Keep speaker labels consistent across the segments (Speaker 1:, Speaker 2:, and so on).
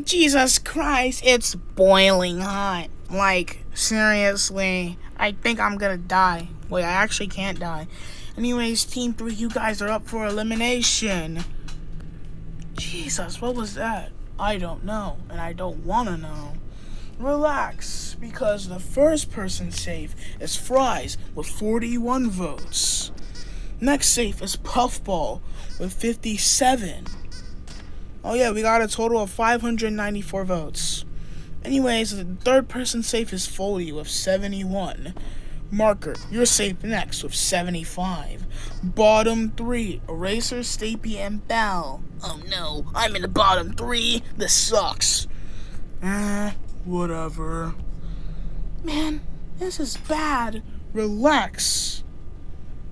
Speaker 1: Jesus Christ, it's boiling hot. Like, seriously, I think I'm gonna die. Wait, I actually can't die. Anyways, Team 3, you guys are up for elimination. Jesus, what was that? I don't know, and I don't wanna know. Relax, because the first person safe is Fries with 41 votes. Next safe is Puffball with 57. Oh yeah, we got a total of 594 votes. Anyways, the third person safe is Foley with 71. Marker, you're safe next with 75. Bottom 3, Eraser, Stapy, and Bell. Oh no, I'm in the bottom 3. This sucks. Whatever. Man, this is bad. Relax.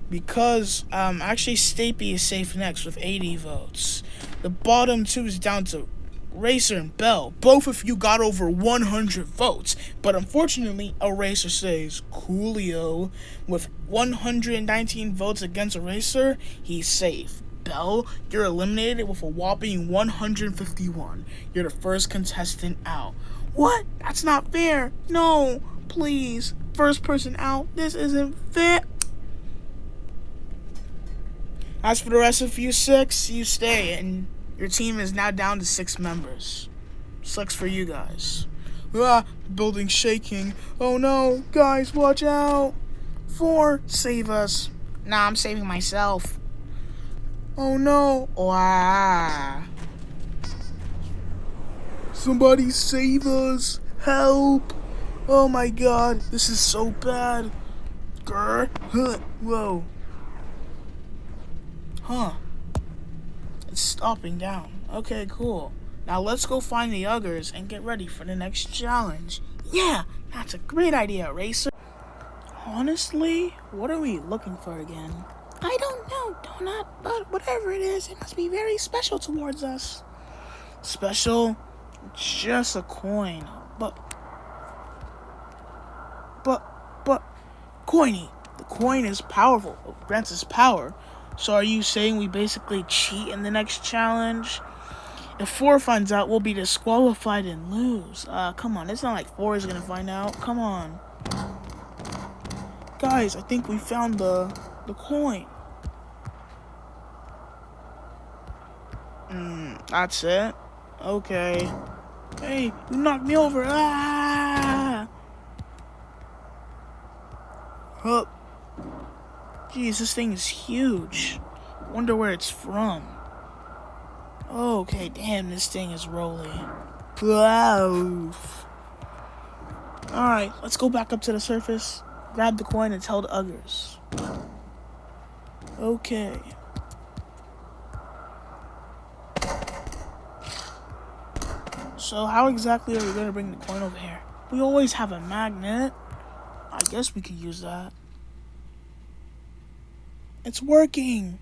Speaker 1: Because, actually Stapy is safe next with 80 votes. The bottom 2 is down to Racer and Bell. Both of you got over 100 votes, but unfortunately, Eraser stays. Coolio, with 119 votes against Eraser, he's safe. Bell, you're eliminated with a whopping 151. You're the first contestant out. What? That's not fair. No, please. First person out. This isn't fair. As for the rest of you 6, you stay, and your team is now down to 6 members. Sucks for you guys. Ah, building's shaking. Oh no, guys, watch out. 4, save us. Nah, I'm saving myself. Oh no. Wow. Somebody save us. Help. Oh my god, this is so bad. Grr. Huh. Whoa. Huh. It's stopping down. Okay, cool. Now let's go find the others and get ready for the next challenge. Yeah, that's a great idea, Racer. Honestly, what are we looking for again? I don't know, Donut, but whatever it is, it must be very special towards us. Special? Just a coin. But, Coiny, the coin is powerful. It grants us power. So are you saying we basically cheat in the next challenge? If 4 finds out, we'll be disqualified and lose. Come on, it's not like 4 is gonna find out. Come on. Guys, I think we found the coin. That's it? Okay. Hey, you knocked me over. Ah! Huh. Jeez, this thing is huge. Wonder where it's from. Okay, damn, this thing is rolling. Wow. Alright, let's go back up to the surface, grab the coin, and tell the others. Okay. So how exactly are we going to bring the coin over here? We always have a magnet. I guess we could use that. It's working.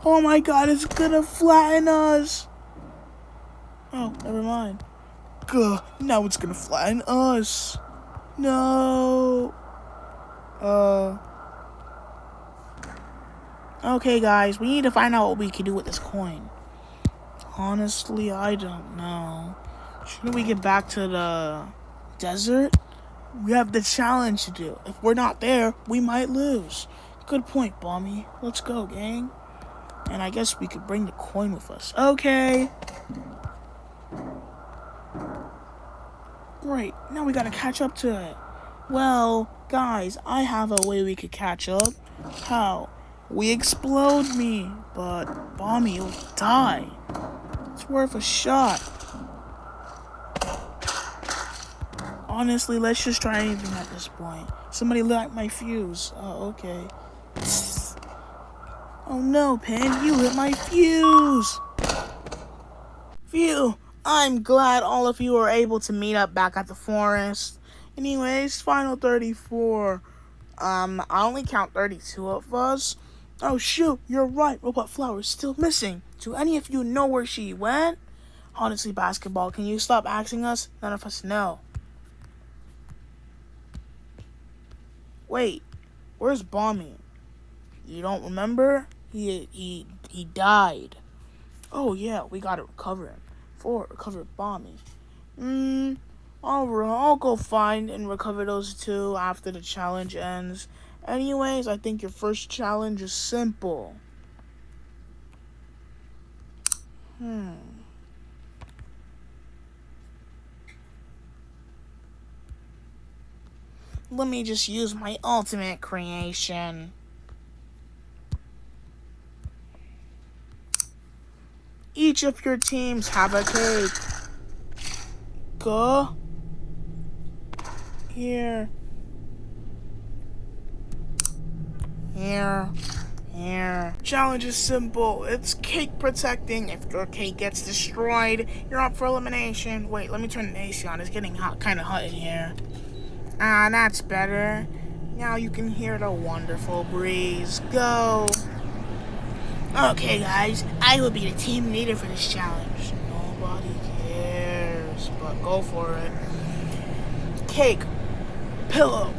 Speaker 1: Oh my god, it's gonna flatten us. Oh, never mind. Gah, now it's gonna flatten us. No. Okay, guys, we need to find out what we can do with this coin. Honestly, I don't know. Shouldn't we get back to the desert? We have the challenge to do. If we're not there, we might lose. Good point, Bommy. Let's go, gang. And I guess we could bring the coin with us. Okay. Great. Now we gotta catch up to it. Well, guys, I have a way we could catch up. How? We explode me, but Bommy will die. It's worth a shot. Honestly, let's just try anything at this point. Somebody light my fuse. Oh, okay. Oh no, Pen, you lit my fuse! Phew, I'm glad all of you were able to meet up back at the forest. Anyways, final 34. I only count 32 of us. Oh shoot, you're right, Robot Flower is still missing. Do any of you know where she went? Honestly, Basketball, can you stop asking us? None of us know. Wait, where's Bommy? You don't remember? He died. Oh yeah, we gotta recover him. Recover Bommy. I'll go find and recover those two after the challenge ends. Anyways, I think your first challenge is simple. Let me just use my ultimate creation. Each of your teams have a cake. Go. Here. Challenge is simple. It's cake protecting. If your cake gets destroyed, you're up for elimination. Wait, let me turn the AC on. It's getting kind of hot in here. That's better. Now you can hear the wonderful breeze. Go. Okay, guys. I will be the team leader for this challenge. Nobody cares, but go for it. Cake. Pillow.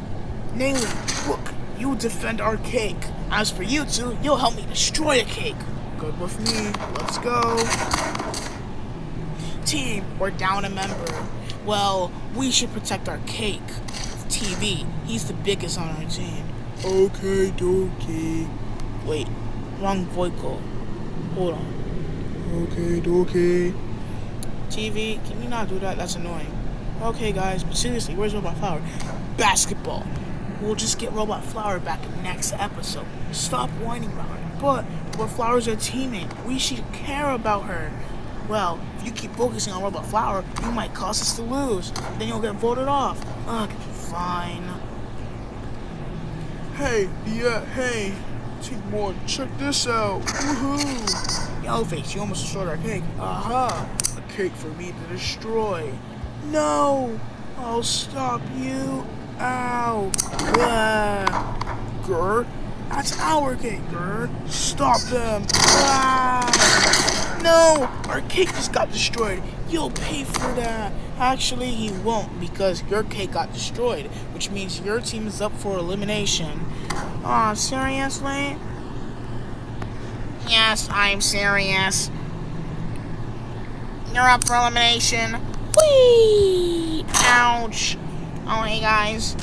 Speaker 1: Nailing. Book. You defend our cake. As for you two, you'll help me destroy a cake. Good with me. Let's go. Team, we're down a member. Well, we should protect our cake. TV, he's the biggest on our team. Okay, dokie. Wait, wrong vocal. Hold on. Okay, dokie. TV, can you not do that? That's annoying. Okay, guys, but seriously, where's Robot Flower? Basketball. We'll just get Robot Flower back in the next episode. Stop whining about her. But Robot Flower's our teammate. We should care about her. Well, if you keep focusing on Robot Flower, you might cause us to lose. Then you'll get voted off. Ugh, fine. Hey, Team 1, check this out. Woohoo! Yellowface, you almost destroyed our cake. Aha! A cake for me to destroy. No! I'll stop you. Ow! Grr! That's our cake, Grr! Stop them! No! Our cake just got destroyed. You'll pay for that. Actually, he won't, because your cake got destroyed, which means your team is up for elimination. Aw, seriously? Yes, I'm serious. You're up for elimination. Whee! Ouch! Oh, hey guys.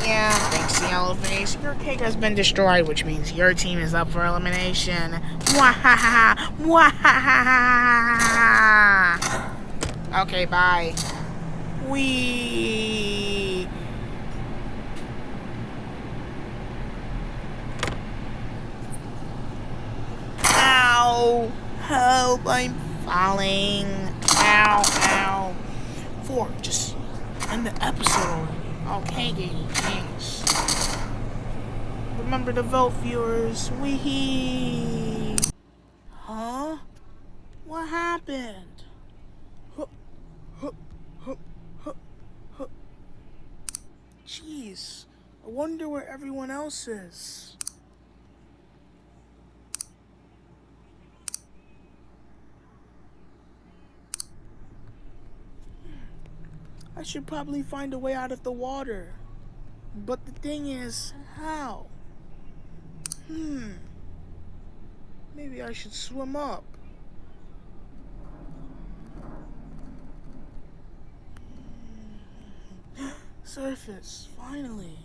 Speaker 1: Yeah, thanks, Yellowface. Your cake has been destroyed, which means your team is up for elimination. Mwahaha! Mwahaha! Okay, bye. Wee. Ow! Help! I'm falling. Ow! Ow! 4, just end the episode already. Okay, Gaty, thanks. Remember to vote, viewers. Wee. Huh? What happened? Jeez, I wonder where everyone else is. I should probably find a way out of the water. But the thing is, how? Maybe I should swim up. Surface, finally.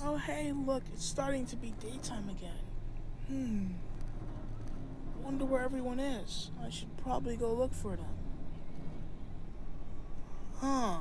Speaker 1: Oh hey, look, it's starting to be daytime again. Wonder where everyone is. I should probably go look for them. Huh.